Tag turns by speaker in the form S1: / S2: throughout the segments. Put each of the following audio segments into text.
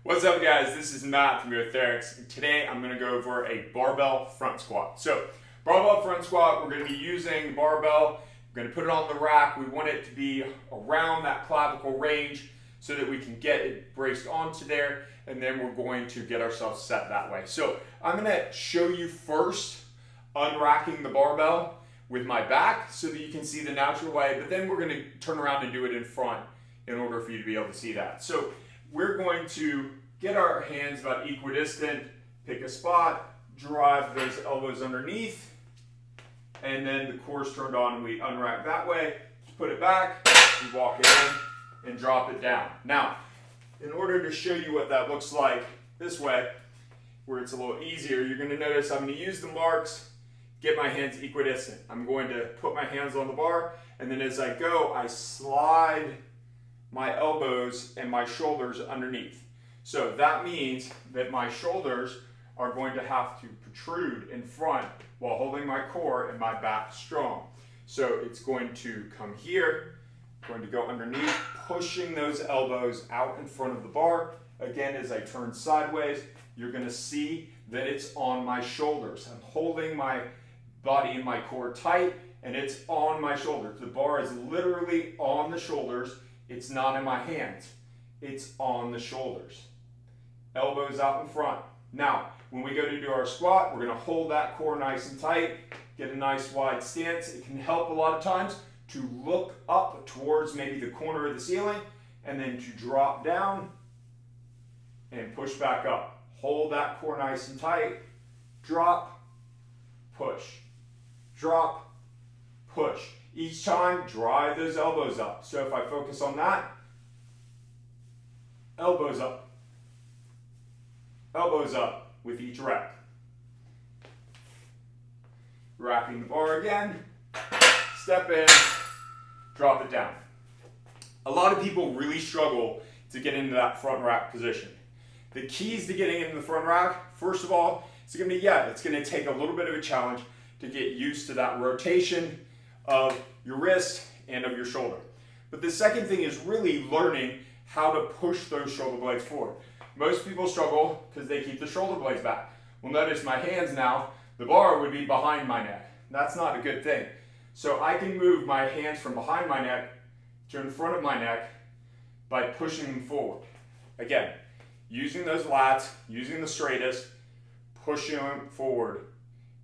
S1: What's up, guys? This is Matt from Therex, and today I'm going to go over a barbell front squat. So, barbell front squat, we're going to be using barbell. We're going to put it on the rack. We want it to be around that clavicle range so that we can get it braced onto there, and then we're going to get ourselves set that way. So, I'm going to show you first unracking the barbell with my back so that you can see the natural way, but then we're going to turn around and do it in front in order for you to be able to see that. So, we're going to get our hands about equidistant, pick a spot, drive those elbows underneath, and then the core's turned on and we unrack that way, put it back, we walk it in, and drop it down. Now, in order to show you what that looks like this way, where it's a little easier, you're going to notice I'm going to use the marks, get my hands equidistant. I'm going to put my hands on the bar, and then as I go, I slide my elbows and my shoulders underneath. So that means that my shoulders are going to have to protrude in front while holding my core and my back strong. So it's going to come here, going to go underneath, pushing those elbows out in front of the bar. Again, as I turn sideways, you're going to see that it's on my shoulders. I'm holding my body and my core tight, and it's on my shoulders. The bar is literally on the shoulders. It's not in my hands. It's on the shoulders. Elbows out in front. Now, when we go to do our squat, we're going to hold that core nice and tight, get a nice wide stance. It can help a lot of times to look up towards maybe the corner of the ceiling and then to drop down and push back up. Hold that core nice and tight. Drop, push. Drop, push. Each time, drive those elbows up. So if I focus on that, elbows up with each rep. Wrapping the bar again, step in, drop it down. A lot of people really struggle to get into that front rack position. The keys to getting into the front rack, first of all, it's going to take a little bit of a challenge to get used to that rotation of your wrist and of your shoulder. But the second thing is really learning how to push those shoulder blades forward. Most people struggle because they keep the shoulder blades back. Well, notice my hands now, the bar would be behind my neck. That's not a good thing. So I can move my hands from behind my neck to in front of my neck by pushing them forward. Again, using those lats, using the straightest, pushing them forward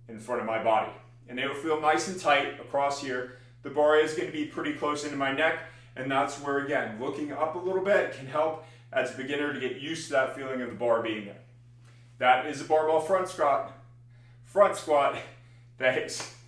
S1: in front of my body. And it'll feel nice and tight across here. The bar is going to be pretty close into my neck, and that's where, again, looking up a little bit can help as a beginner to get used to that feeling of the bar being there. That is a barbell front squat. Thanks.